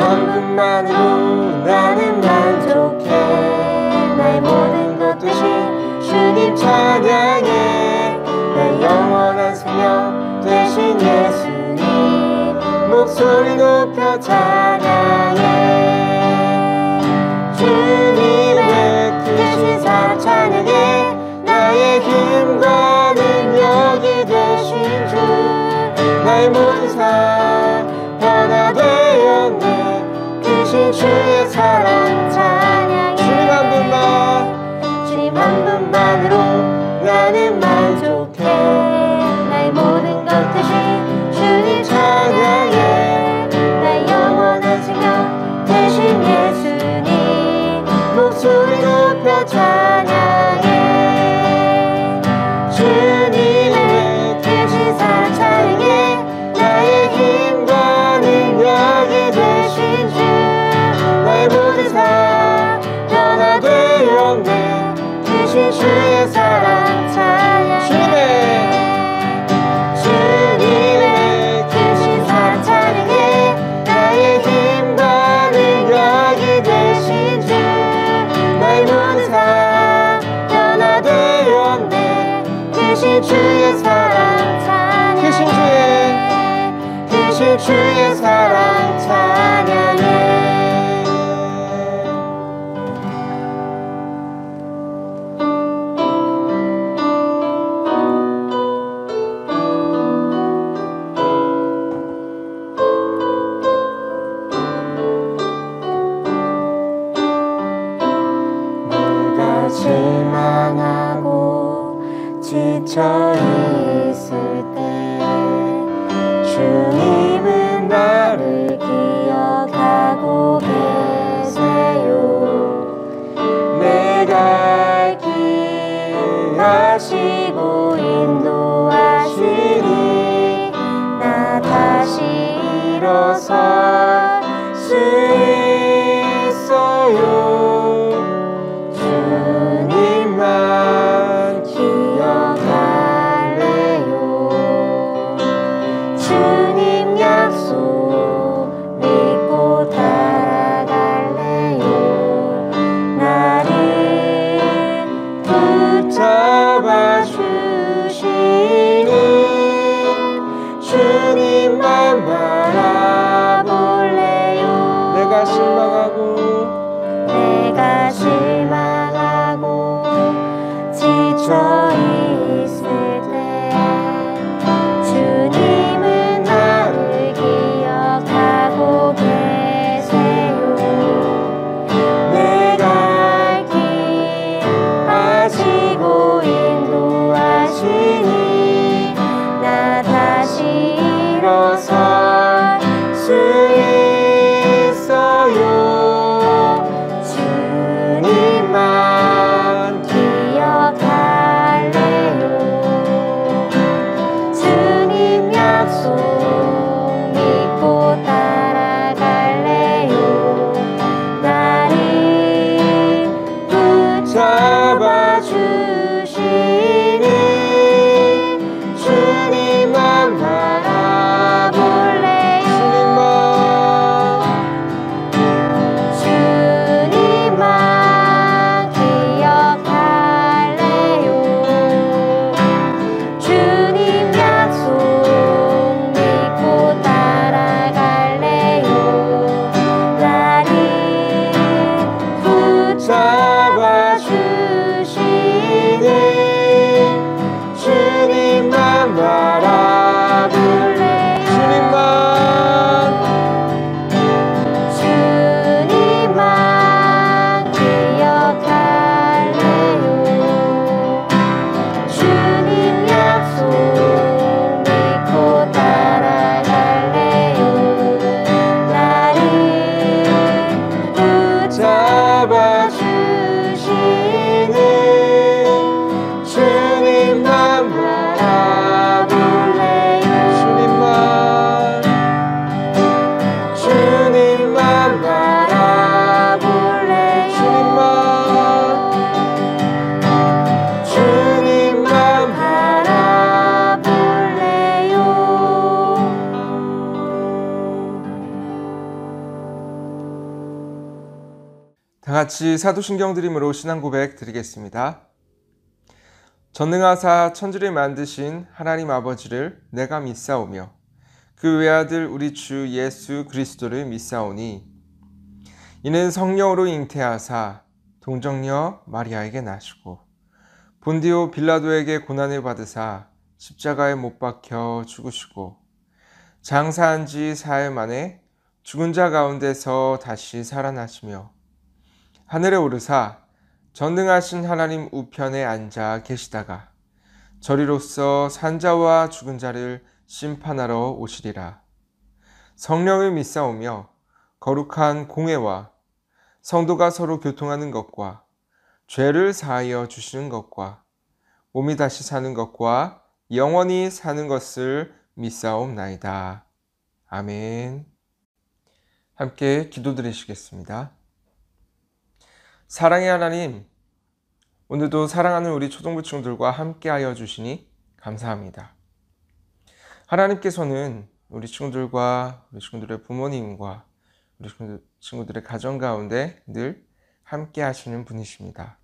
것만으로 나는 만족해. 나의 모든 것 대신 주님 찬양해. 나의 영원한 생명 대신 예수님 목소리 높여 찬양해. 주님의 크신 사랑 찬양해. 나의 힘과 능력이 되신 주 나의 모든 삶 변화되었네. 크신 주의 사랑 찬양해. 주님 한 분만으로 나는 만족해. 나의 모든 것 대신 주님 찬양해. 나의 영원한 생명 대신 예수님 목소리 높여 찬양해. 주님의 크신 사랑 찬양해. 나의 힘과 능력이 되신 주 나의 모든 삶 변화되었네. 크신 주의 사랑 찬양해. 주님의 크신 사랑 찬양해. 나의 힘과 능력이 되신 주 나의 모든 삶 변화되었네. 크신 주의 사랑 찬양해. 크신 주의 사랑 찬양해. 실망하고 지쳐 있을 때 주님은 나를 기억하고 계세요. 내 갈 길 아시고 인도하시니 나 다시 일어설 수 있어요. 주님만 기억할래요. 주님 약속 믿고 따라갈래요. 나를 붙잡아 주시니 주님만 바라볼래요. 내가 실망하고 지쳐 있을 때 주님은 나를 기억하고 계세요. 내 갈 길 아시고 인도하시니 나 다시 일어설 수 있어요. 주님만 기억할래요. 주님 약속 믿고 따라갈래요. 나를 붙잡아 주시니 주님만 바라볼래요. 주님만 기억할래요. 주님 약속 같이 사도신경 드림으로 신앙 고백 드리겠습니다. 전능하사 천지를 만드신 하나님 아버지를 내가 믿사오며 그 외아들 우리 주 예수 그리스도를 믿사오니 이는 성령으로 잉태하사 동정녀 마리아에게 나시고 본디오 빌라도에게 고난을 받으사 십자가에 못 박혀 죽으시고 장사한 지 사흘 만에 죽은 자 가운데서 다시 살아나시며 하늘에 오르사 전능하신 하나님 우편에 앉아 계시다가 저리로서 산자와 죽은 자를 심판하러 오시리라. 성령을 믿사오며 거룩한 공회와 성도가 서로 교통하는 것과 죄를 사하여 주시는 것과 몸이 다시 사는 것과 영원히 사는 것을 믿사옵나이다. 아멘. 함께 기도드리시겠습니다. 사랑의 하나님, 오늘도 사랑하는 우리 초등부 친구들과 함께하여 주시니 감사합니다. 하나님께서는 우리 친구들과 우리 친구들의 부모님과 우리 친구들의 가정 가운데 늘 함께 하시는 분이십니다.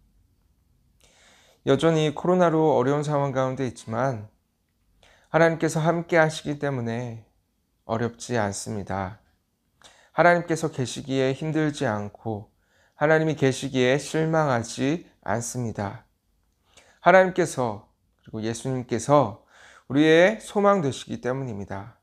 여전히 코로나로 어려운 상황 가운데 있지만 하나님께서 함께 하시기 때문에 어렵지 않습니다. 하나님께서 계시기에 힘들지 않고 하나님이 계시기에 실망하지 않습니다. 하나님께서 그리고 예수님께서 우리의 소망 되시기 때문입니다.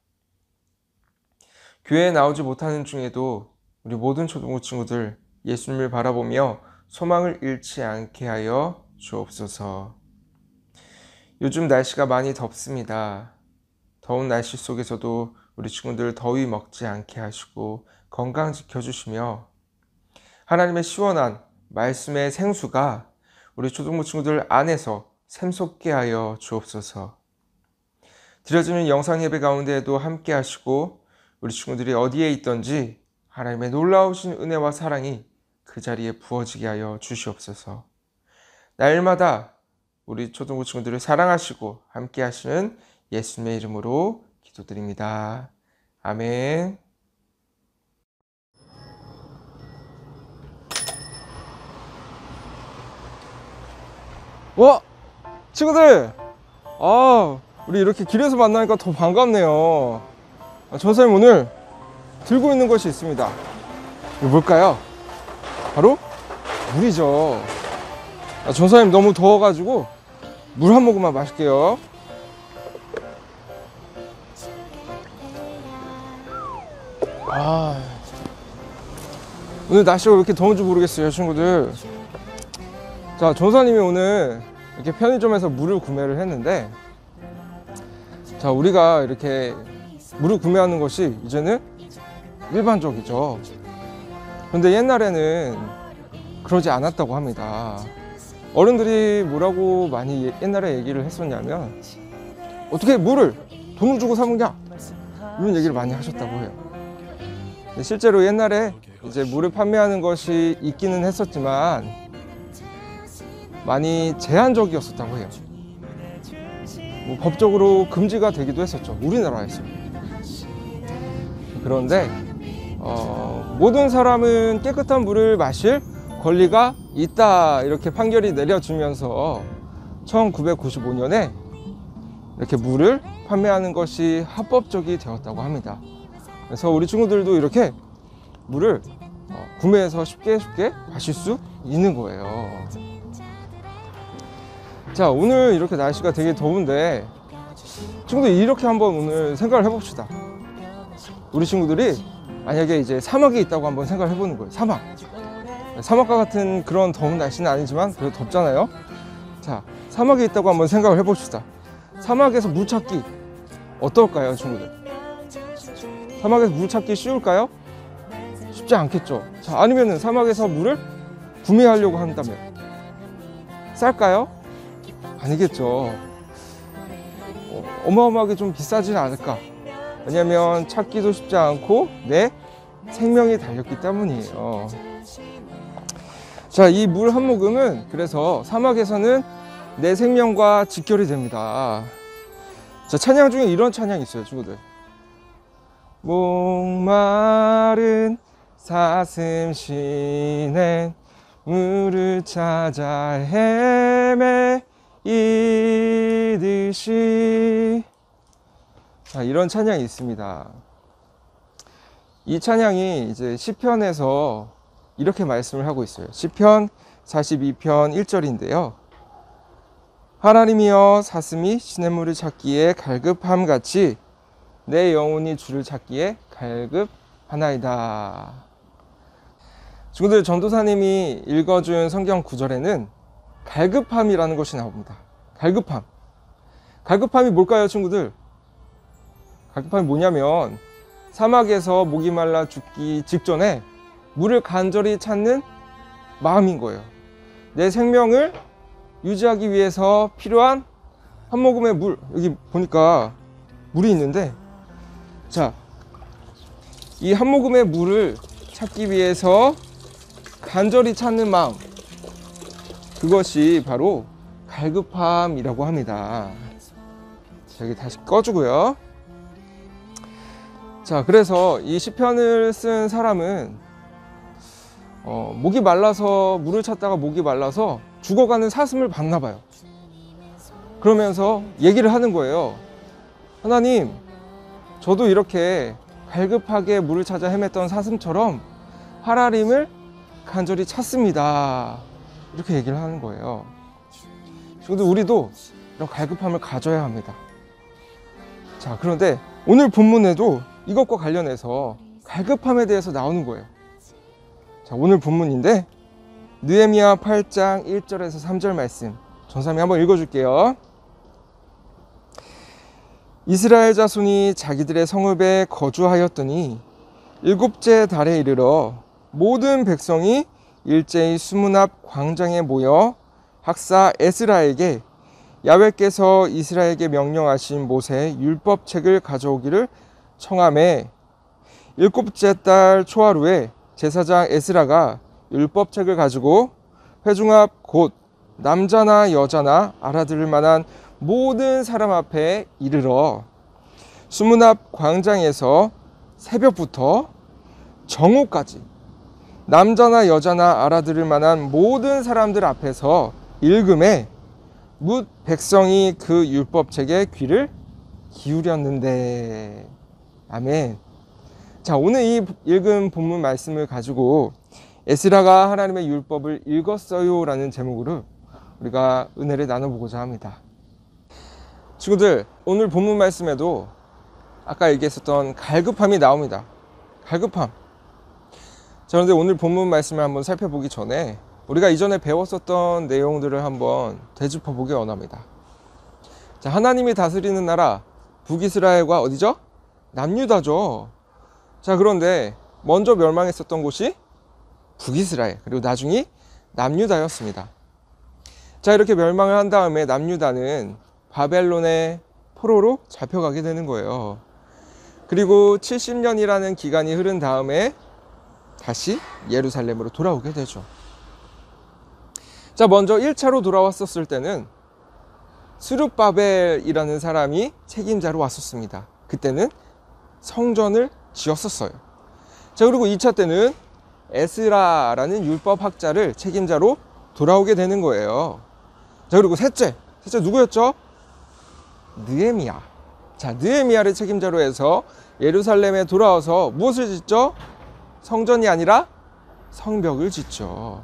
교회에 나오지 못하는 중에도 우리 모든 초등부 친구들 예수님을 바라보며 소망을 잃지 않게 하여 주옵소서. 요즘 날씨가 많이 덥습니다. 더운 날씨 속에서도 우리 친구들 더위 먹지 않게 하시고 건강 지켜주시며 하나님의 시원한 말씀의 생수가 우리 초등부 친구들 안에서 샘솟게 하여 주옵소서. 드려지는 영상 예배 가운데에도 함께 하시고 우리 친구들이 어디에 있든지 하나님의 놀라우신 은혜와 사랑이 그 자리에 부어지게 하여 주시옵소서. 날마다 우리 초등부 친구들을 사랑하시고 함께 하시는 예수님의 이름으로 기도드립니다. 아멘. 와! 친구들! 우리 이렇게 길에서 만나니까 더 반갑네요. 전사님 오늘 들고 있는 것이 있습니다. 이거 뭘까요? 바로 물이죠. 전사님 너무 더워가지고 물 한 모금만 마실게요. 오늘 날씨가 왜 이렇게 더운지 모르겠어요, 친구들. 자, 전사님이 오늘 이렇게 편의점에서 물을 구매를 했는데, 자, 우리가 이렇게 물을 구매하는 것이 이제는 일반적이죠. 근데 옛날에는 그러지 않았다고 합니다. 어른들이 뭐라고 많이 옛날에 얘기를 했었냐면, 어떻게 물을 돈을 주고 사 먹냐? 이런 얘기를 많이 하셨다고 해요. 실제로 옛날에 이제 물을 판매하는 것이 있기는 했었지만 많이 제한적이었었다고 해요. 뭐 법적으로 금지가 되기도 했었죠. 우리나라에서. 그런데 모든 사람은 깨끗한 물을 마실 권리가 있다, 이렇게 판결이 내려지면서 1995년에 이렇게 물을 판매하는 것이 합법적이 되었다고 합니다. 그래서 우리 친구들도 이렇게 물을 구매해서 쉽게 마실 수 있는 거예요. 자, 오늘 이렇게 날씨가 되게 더운데 친구들 이렇게 한번 오늘 생각을 해봅시다. 우리 친구들이 만약에 이제 사막에 있다고 한번 생각을 해보는 거예요. 사막과 같은 그런 더운 날씨는 아니지만 그래도 덥잖아요. 자, 사막에 있다고 한번 생각을 해봅시다. 사막에서 물 찾기 어떨까요, 친구들? 사막에서 물 찾기 쉬울까요? 쉽지 않겠죠. 자, 아니면은 사막에서 물을 구매하려고 한다면 쌀까요? 아니겠죠. 어마어마하게 좀 비싸지는 않을까. 왜냐면 찾기도 쉽지 않고 내 생명이 달렸기 때문이에요. 자, 이 물 한 모금은 그래서 사막에서는 내 생명과 직결이 됩니다. 자, 찬양 중에 이런 찬양이 있어요, 친구들. 목마른 사슴 쉬는 물을 찾아 헤매이듯이. 자, 이런 찬양이 있습니다. 이 찬양이 이제 시편에서 이렇게 말씀을 하고 있어요. 시편 42편 1절인데요. 하나님이여 사슴이 시냇물을 찾기에 갈급함 같이 내 영혼이 주를 찾기에 갈급하나이다. 친구들, 전도사님이 읽어준 성경 구절에는 갈급함이라는 것이 나옵니다. 갈급함. 갈급함이 뭘까요, 친구들? 갈급함이 뭐냐면 사막에서 목이 말라 죽기 직전에 물을 간절히 찾는 마음인 거예요. 내 생명을 유지하기 위해서 필요한 한 모금의 물, 여기 보니까 물이 있는데, 자, 이 한 모금의 물을 찾기 위해서 간절히 찾는 마음, 그것이 바로 갈급함이라고 합니다. 여기 다시 꺼주고요. 자, 그래서 이 시편을 쓴 사람은 목이 말라서, 물을 찾다가 목이 말라서 죽어가는 사슴을 봤나 봐요. 그러면서 얘기를 하는 거예요. 하나님, 저도 이렇게 갈급하게 물을 찾아 헤맸던 사슴처럼 하나님을 간절히 찾습니다. 이렇게 얘기를 하는 거예요. 친구들, 우리도 이런 갈급함을 가져야 합니다. 자, 그런데 오늘 본문에도 이것과 관련해서 갈급함에 대해서 나오는 거예요. 자, 오늘 본문인데 느헤미야 8장 1절에서 3절 말씀, 전사님이 한번 읽어줄게요. 이스라엘 자손이 자기들의 성읍에 거주하였더니 일곱째 달에 이르러 모든 백성이 일제히 수문 앞 광장에 모여 학사 에스라에게 야훼께서 이스라엘에게 명령하신 모세의 율법책을 가져오기를 청하매, 일곱째 달 초하루에 제사장 에스라가 율법책을 가지고 회중 앞 곧 남자나 여자나 알아들을 만한 모든 사람 앞에 이르러 수문 앞 광장에서 새벽부터 정오까지 남자나 여자나 알아들을 만한 모든 사람들 앞에서 읽음에 뭇 백성이 그 율법책에 귀를 기울였는데. 아멘. 자, 오늘 이 읽은 본문 말씀을 가지고 에스라가 하나님의 율법을 읽었어요 라는 제목으로 우리가 은혜를 나눠보고자 합니다. 친구들, 오늘 본문 말씀에도 아까 얘기했었던 갈급함이 나옵니다. 갈급함. 자, 그런데 오늘 본문 말씀을 한번 살펴보기 전에 우리가 이전에 배웠었던 내용들을 한번 되짚어보기 원합니다. 자, 하나님이 다스리는 나라 북이스라엘과 어디죠? 남유다죠. 자, 그런데 먼저 멸망했었던 곳이 북이스라엘, 그리고 나중에 남유다였습니다. 자, 이렇게 멸망을 한 다음에 남유다는 바벨론의 포로로 잡혀가게 되는 거예요. 그리고 70년이라는 기간이 흐른 다음에 다시 예루살렘으로 돌아오게 되죠. 자, 먼저 1차로 돌아왔었을 때는 스룹바벨이라는 사람이 책임자로 왔었습니다. 그때는 성전을 지었었어요. 자, 그리고 2차 때는 에스라라는 율법학자를 책임자로 돌아오게 되는 거예요. 자, 그리고 셋째 누구였죠? 느헤미야. 자, 느헤미야를 책임자로 해서 예루살렘에 돌아와서 무엇을 짓죠? 성전이 아니라 성벽을 짓죠.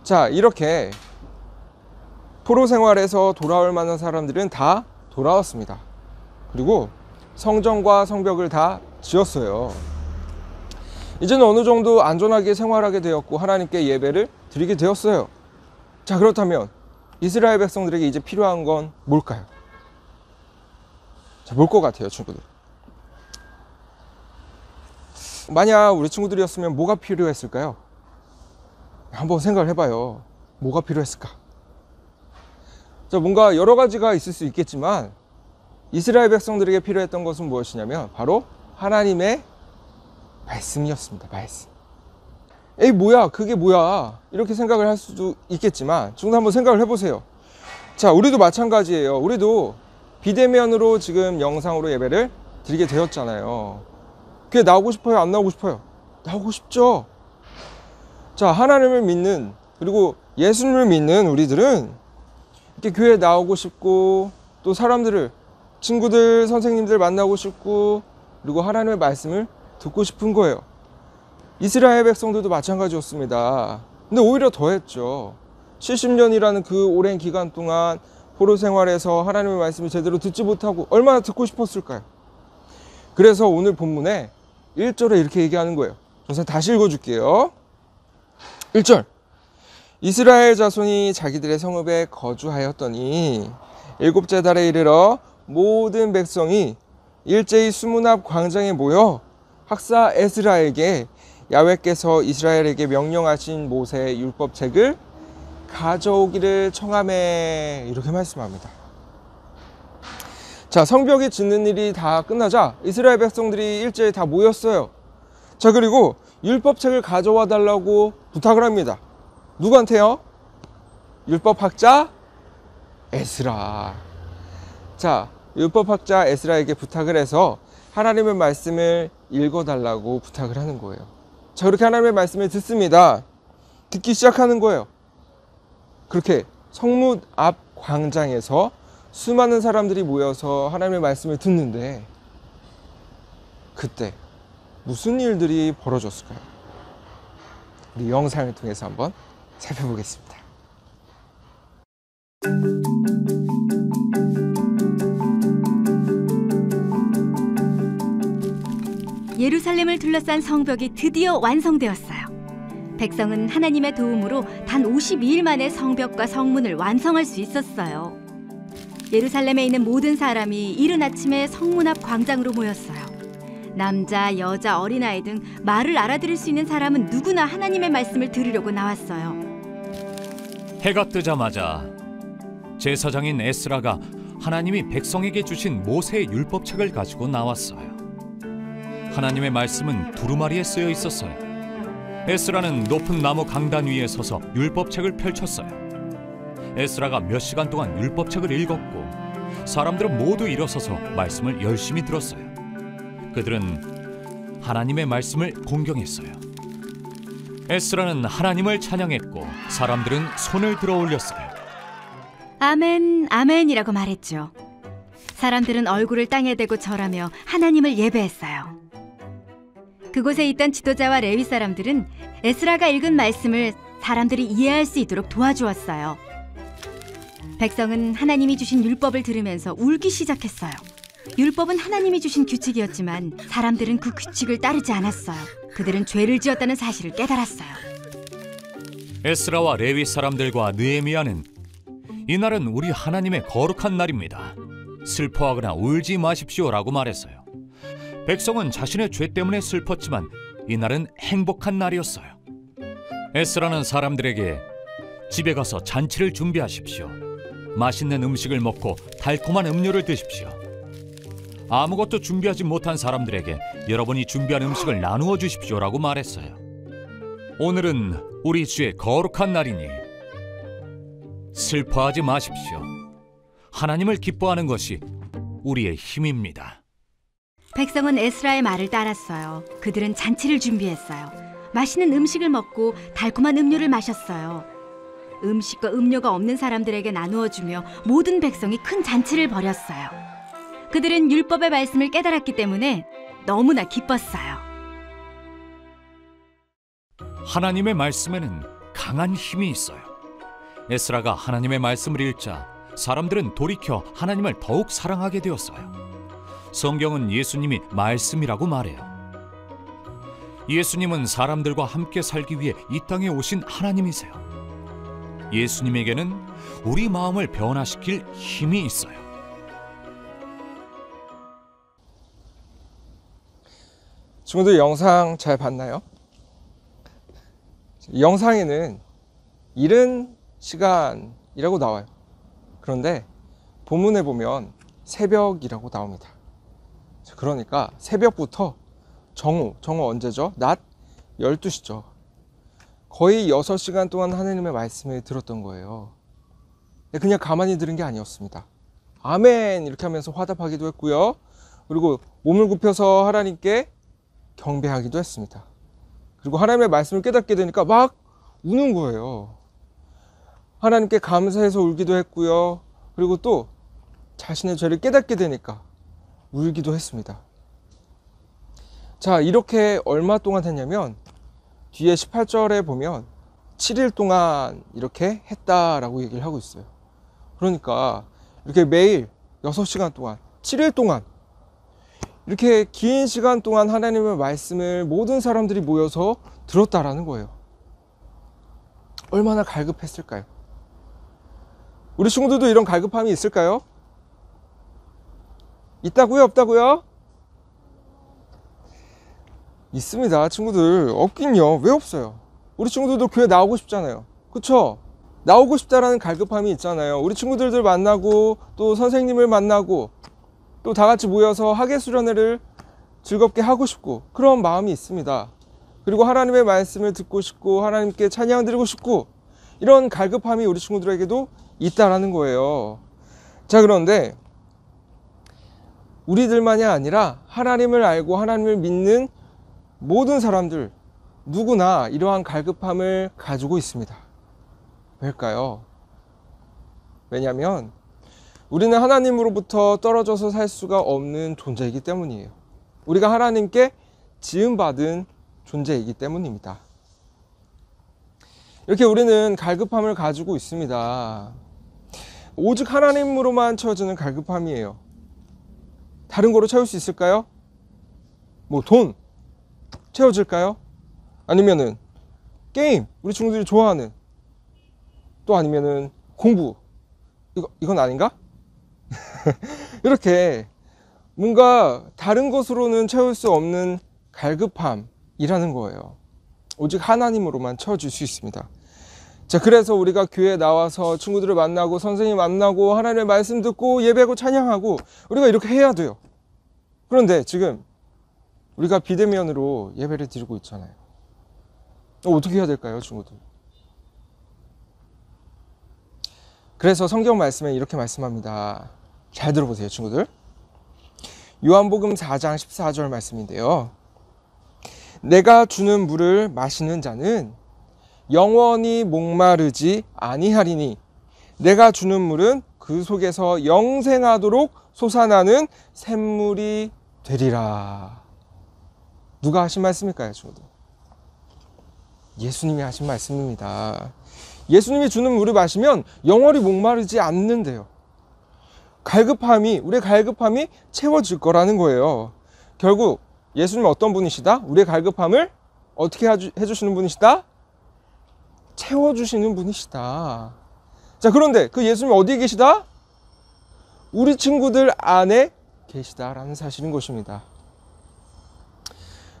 자, 이렇게 포로 생활에서 돌아올 만한 사람들은 다 돌아왔습니다. 그리고 성전과 성벽을 다 지었어요. 이제는 어느 정도 안전하게 생활하게 되었고 하나님께 예배를 드리게 되었어요. 자, 그렇다면 이스라엘 백성들에게 이제 필요한 건 뭘까요? 자, 뭘 것 같아요, 친구들? 만약 우리 친구들이었으면 뭐가 필요했을까요? 한번 생각을 해봐요. 뭐가 필요했을까? 자, 뭔가 여러 가지가 있을 수 있겠지만 이스라엘 백성들에게 필요했던 것은 무엇이냐면 바로 하나님의 말씀이었습니다. 말씀. 에이, 뭐야, 그게 뭐야, 이렇게 생각을 할 수도 있겠지만 지금 한번 생각을 해보세요. 자, 우리도 마찬가지예요. 우리도 비대면으로 지금 영상으로 예배를 드리게 되었잖아요. 그게 나오고 싶어요? 안 나오고 싶어요? 나오고 싶죠? 자, 자, 하나님을 믿는, 그리고 예수님을 믿는 우리들은 이렇게 교회에 나오고 싶고, 또 사람들을, 친구들, 선생님들 만나고 싶고, 그리고 하나님의 말씀을 듣고 싶은 거예요. 이스라엘 백성들도 마찬가지였습니다. 근데 오히려 더했죠. 70년이라는 그 오랜 기간 동안 포로 생활에서 하나님의 말씀을 제대로 듣지 못하고 얼마나 듣고 싶었을까요? 그래서 오늘 본문에 1절에 이렇게 얘기하는 거예요. 우선 다시 읽어줄게요. 1절. 이스라엘 자손이 자기들의 성읍에 거주하였더니 일곱째 달에 이르러 모든 백성이 일제히 수문 앞 광장에 모여 학사 에스라에게 야훼께서 이스라엘에게 명령하신 모세의 율법책을 가져오기를 청하매, 이렇게 말씀합니다. 자, 성벽이 짓는 일이 다 끝나자 이스라엘 백성들이 일제히 다 모였어요. 자, 그리고 율법책을 가져와 달라고 부탁을 합니다. 누구한테요? 율법학자 에스라. 자, 율법학자 에스라에게 부탁을 해서 하나님의 말씀을 읽어달라고 부탁을 하는 거예요. 자, 그렇게 하나님의 말씀을 듣습니다. 듣기 시작하는 거예요. 그렇게 성문 앞 광장에서 수많은 사람들이 모여서 하나님의 말씀을 듣는데, 그때 무슨 일들이 벌어졌을까요? 우리 영상을 통해서 한번 살펴보겠습니다. 예루살렘을 둘러싼 성벽이 드디어 완성되었어요. 백성은 하나님의 도움으로 단 52일 만에 성벽과 성문을 완성할 수 있었어요. 예루살렘에 있는 모든 사람이 이른 아침에 성문 앞 광장으로 모였어요. 남자, 여자, 어린아이 등 말을 알아들을 수 있는 사람은 누구나 하나님의 말씀을 들으려고 나왔어요. 해가 뜨자마자 제사장인 에스라가 하나님이 백성에게 주신 모세의 율법책을 가지고 나왔어요. 하나님의 말씀은 두루마리에 쓰여 있었어요. 에스라는 높은 나무 강단 위에 서서 율법책을 펼쳤어요. 에스라가 몇 시간 동안 율법책을 읽었고, 사람들은 모두 일어서서 말씀을 열심히 들었어요. 그들은 하나님의 말씀을 공경했어요. 에스라는 하나님을 찬양했고, 사람들은 손을 들어 올렸어요. 아멘, 아멘이라고 말했죠. 사람들은 얼굴을 땅에 대고 절하며 하나님을 예배했어요. 그곳에 있던 지도자와 레위 사람들은 에스라가 읽은 말씀을 사람들이 이해할 수 있도록 도와주었어요. 백성은 하나님이 주신 율법을 들으면서 울기 시작했어요. 율법은 하나님이 주신 규칙이었지만 사람들은 그 규칙을 따르지 않았어요. 그들은 죄를 지었다는 사실을 깨달았어요. 에스라와 레위 사람들과 느헤미야는 이날은 우리 하나님의 거룩한 날입니다. 슬퍼하거나 울지 마십시오라고 말했어요. 백성은 자신의 죄 때문에 슬펐지만 이날은 행복한 날이었어요. 에스라는 사람들에게 집에 가서 잔치를 준비하십시오. 맛있는 음식을 먹고 달콤한 음료를 드십시오. 아무것도 준비하지 못한 사람들에게 여러분이 준비한 음식을 나누어 주십시오라고 말했어요. 오늘은 우리 주의 거룩한 날이니 슬퍼하지 마십시오. 하나님을 기뻐하는 것이 우리의 힘입니다. 백성은 에스라의 말을 따랐어요. 그들은 잔치를 준비했어요. 맛있는 음식을 먹고 달콤한 음료를 마셨어요. 음식과 음료가 없는 사람들에게 나누어주며 모든 백성이 큰 잔치를 벌였어요. 그들은 율법의 말씀을 깨달았기 때문에 너무나 기뻤어요. 하나님의 말씀에는 강한 힘이 있어요. 에스라가 하나님의 말씀을 읽자 사람들은 돌이켜 하나님을 더욱 사랑하게 되었어요. 성경은 예수님이 말씀이라고 말해요. 예수님은 사람들과 함께 살기 위해 이 땅에 오신 하나님이세요. 예수님에게는 우리 마음을 변화시킬 힘이 있어요. 친구들, 영상 잘 봤나요? 영상에는 이른 시간이라고 나와요. 그런데 본문에 보면 새벽이라고 나옵니다. 그러니까 새벽부터 정오 언제죠? 낮 12시죠. 거의 6시간 동안 하나님의 말씀을 들었던 거예요. 그냥 가만히 들은 게 아니었습니다. 아멘 이렇게 하면서 화답하기도 했고요. 그리고 몸을 굽혀서 하나님께 경배하기도 했습니다. 그리고 하나님의 말씀을 깨닫게 되니까 막 우는 거예요. 하나님께 감사해서 울기도 했고요. 그리고 또 자신의 죄를 깨닫게 되니까 울기도 했습니다. 자, 이렇게 얼마 동안 했냐면 뒤에 18절에 보면 7일 동안 이렇게 했다라고 얘기를 하고 있어요. 그러니까 이렇게 매일 6시간 동안 7일 동안 이렇게 긴 시간 동안 하나님의 말씀을 모든 사람들이 모여서 들었다라는 거예요. 얼마나 갈급했을까요? 우리 친구들도 이런 갈급함이 있을까요? 있다고요? 없다고요? 있습니다, 친구들. 없긴요. 왜 없어요? 우리 친구들도 교회 나오고 싶잖아요. 그쵸? 나오고 싶다라는 갈급함이 있잖아요. 우리 친구들을 만나고 또 선생님을 만나고 또 다 같이 모여서 학예수련회를 즐겁게 하고 싶고 그런 마음이 있습니다. 그리고 하나님의 말씀을 듣고 싶고 하나님께 찬양 드리고 싶고 이런 갈급함이 우리 친구들에게도 있다라는 거예요. 자, 그런데 우리들만이 아니라 하나님을 알고 하나님을 믿는 모든 사람들 누구나 이러한 갈급함을 가지고 있습니다. 왜일까요? 왜냐하면 우리는 하나님으로부터 떨어져서 살 수가 없는 존재이기 때문이에요. 우리가 하나님께 지음받은 존재이기 때문입니다. 이렇게 우리는 갈급함을 가지고 있습니다. 오직 하나님으로만 채워지는 갈급함이에요. 다른 거로 채울 수 있을까요? 뭐 돈 채워질까요? 아니면은 게임, 우리 친구들이 좋아하는, 또 아니면은 공부, 이건 아닌가? 이렇게 뭔가 다른 것으로는 채울 수 없는 갈급함이라는 거예요. 오직 하나님으로만 채워질 수 있습니다. 자, 그래서 우리가 교회에 나와서 친구들을 만나고 선생님 만나고 하나님의 말씀 듣고 예배하고 찬양하고 우리가 이렇게 해야 돼요. 그런데 지금 우리가 비대면으로 예배를 드리고 있잖아요. 어떻게 해야 될까요, 친구들? 그래서 성경 말씀에 이렇게 말씀합니다. 잘 들어보세요, 친구들. 요한복음 4장 14절 말씀인데요. 내가 주는 물을 마시는 자는 영원히 목마르지 아니하리니 내가 주는 물은 그 속에서 영생하도록 솟아나는 샘물이 되리라. 누가 하신 말씀일까요, 친구들? 예수님이 하신 말씀입니다. 예수님이 주는 물을 마시면 영원히 목마르지 않는데요. 우리의 갈급함이 채워질 거라는 거예요. 결국 예수님은 어떤 분이시다? 우리의 갈급함을 어떻게 해주시는 분이시다? 채워주시는 분이시다. 자, 그런데 그 예수님이 어디에 계시다? 우리 친구들 안에 계시다라는 사실인 것입니다.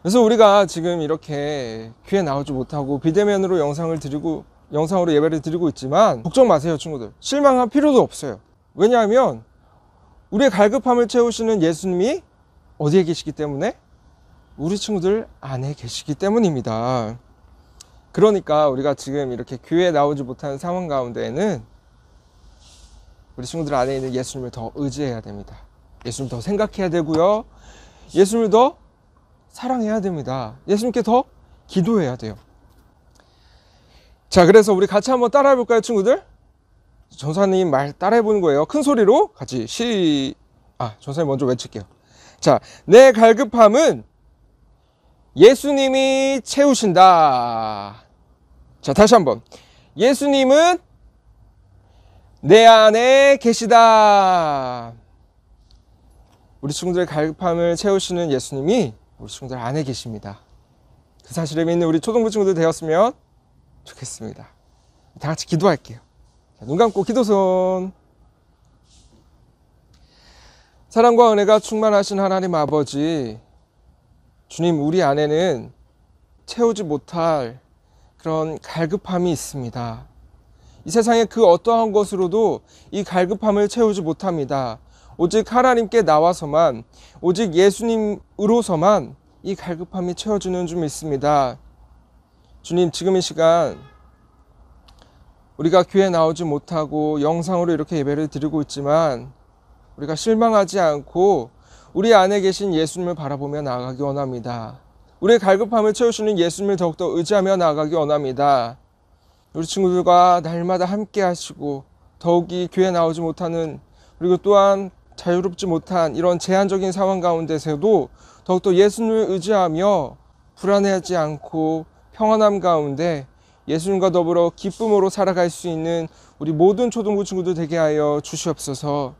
그래서 우리가 지금 이렇게 교회에 나오지 못하고 비대면으로 영상으로 예배를 드리고 있지만 걱정 마세요, 친구들. 실망할 필요도 없어요. 왜냐하면 우리의 갈급함을 채우시는 예수님이 어디에 계시기 때문에? 우리 친구들 안에 계시기 때문입니다. 그러니까 우리가 지금 이렇게 교회에 나오지 못하는 상황 가운데에는 우리 친구들 안에 있는 예수님을 더 의지해야 됩니다. 예수님을 더 생각해야 되고요. 예수님을 더 사랑해야 됩니다. 예수님께 더 기도해야 돼요. 자, 그래서 우리 같이 한번 따라해 볼까요, 친구들? 전사님 말 따라해 보는 거예요. 큰 소리로 같이 전사님 먼저 외칠게요. 자, 내 갈급함은 예수님이 채우신다. 자, 다시 한번. 예수님은 내 안에 계시다. 우리 친구들의 갈급함을 채우시는 예수님이 우리 친구들 안에 계십니다. 그 사실을 믿는 우리 초등부 친구들 되었으면 좋겠습니다. 다 같이 기도할게요. 자, 눈 감고 기도손. 사랑과 은혜가 충만하신 하나님 아버지, 주님, 우리 안에는 채우지 못할 그런 갈급함이 있습니다. 이 세상의 그 어떠한 것으로도 이 갈급함을 채우지 못합니다. 오직 하나님께 나와서만, 오직 예수님으로서만 이 갈급함이 채워지는 줄 믿습니다. 주님, 지금 이 시간 우리가 교회에 나오지 못하고 영상으로 이렇게 예배를 드리고 있지만 우리가 실망하지 않고 우리 안에 계신 예수님을 바라보며 나아가기 원합니다. 우리의 갈급함을 채우시는 예수님을 더욱더 의지하며 나아가기 원합니다. 우리 친구들과 날마다 함께 하시고 더욱이 교회 나오지 못하는, 그리고 또한 자유롭지 못한 이런 제한적인 상황 가운데서도 더욱더 예수님을 의지하며 불안해하지 않고 평안함 가운데 예수님과 더불어 기쁨으로 살아갈 수 있는 우리 모든 초등부 친구들 되게 하여 주시옵소서.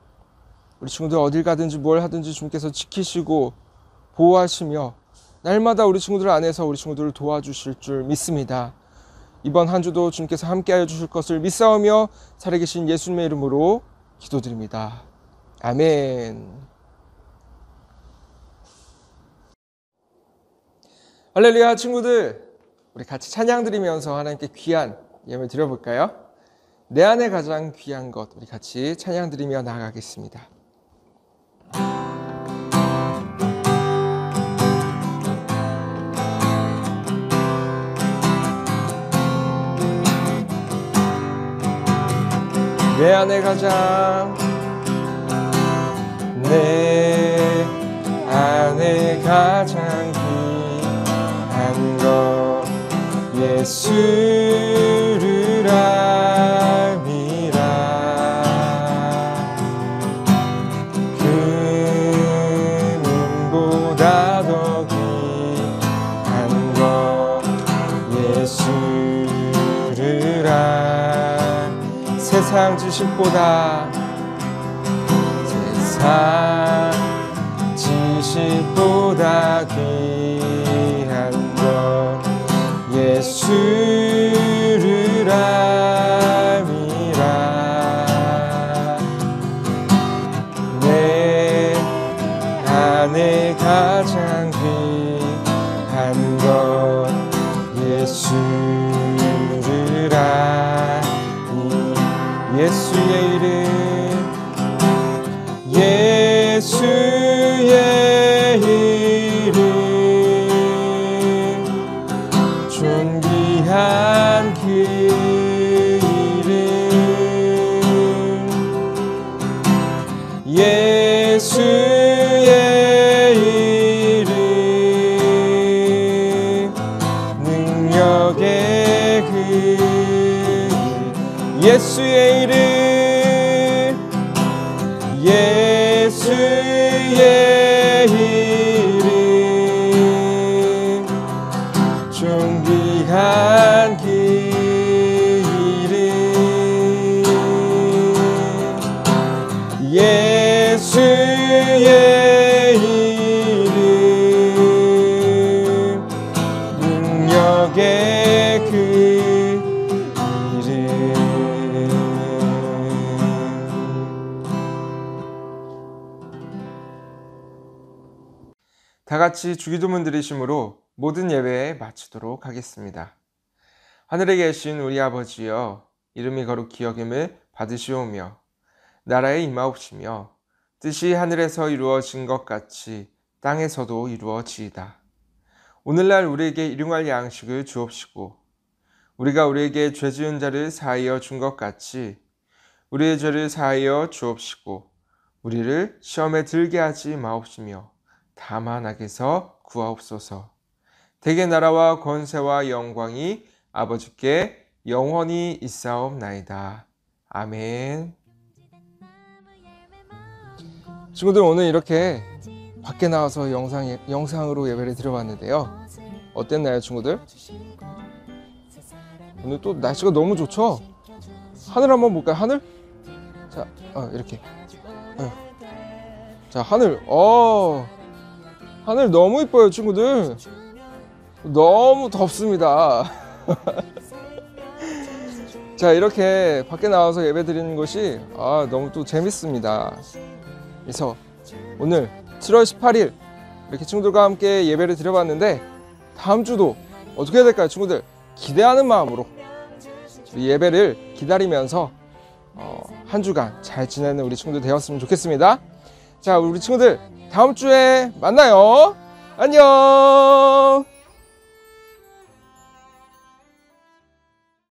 우리 친구들 어딜 가든지 뭘 하든지 주님께서 지키시고 보호하시며 날마다 우리 친구들 안에서 우리 친구들을 도와주실 줄 믿습니다. 이번 한 주도 주님께서 함께하여 주실 것을 믿사오며 살아계신 예수님의 이름으로 기도드립니다. 아멘. 할렐루야. 친구들, 우리 같이 찬양 드리면서 하나님께 귀한 예물 드려볼까요? 내 안에 가장 귀한 것, 우리 같이 찬양 드리며 나아가겠습니다. 내 안에 가장, 내 안에 가장 귀한 것 예수를 알미라. 금보다 더 귀한 것 예수를 세상 지식보다, 세상 지식보다 귀한 것 예수를 알미라. 내 안에 가장 귀한 것 예수를 알미라. 예수의 이름, 예수의 이름, 존귀한 그 이름, 예수의 이름, 능력의 그 예수의 이름, 예수의 이름, 존귀한 그 이름, 예수의 이름, 능력의 그 다 같이 주기도문 드리심으로 모든 예배 마치도록 하겠습니다. 하늘에 계신 우리 아버지여, 이름이 거룩히 여김을 받으시오며 나라에 임하옵시며 뜻이 하늘에서 이루어진 것 같이 땅에서도 이루어지이다. 오늘날 우리에게 일용할 양식을 주옵시고 우리가 우리에게 죄 지은 자를 사하여 준 것 같이 우리의 죄를 사하여 주옵시고 우리를 시험에 들게 하지 마옵시며 다만 악에서 구하옵소서. 대개 나라와 권세와 영광이 아버지께 영원히 있사옵나이다. 아멘. 친구들, 오늘 이렇게 밖에 나와서 영상으로 예배를 드려봤는데요. 어땠나요, 친구들? 오늘 또 날씨가 너무 좋죠? 하늘 한번 볼까요? 하늘? 자, 이렇게. 자, 하늘. 하늘 너무 이뻐요, 친구들. 너무 덥습니다. 자, 이렇게 밖에 나와서 예배 드리는 것이 너무 또 재밌습니다. 그래서 오늘 7월 18일 이렇게 친구들과 함께 예배를 드려봤는데, 다음 주도 어떻게 해야 될까요, 친구들? 기대하는 마음으로 우리 예배를 기다리면서 한 주간 잘 지내는 우리 친구들 되었으면 좋겠습니다. 자, 우리 친구들 다음 주에 만나요. 안녕.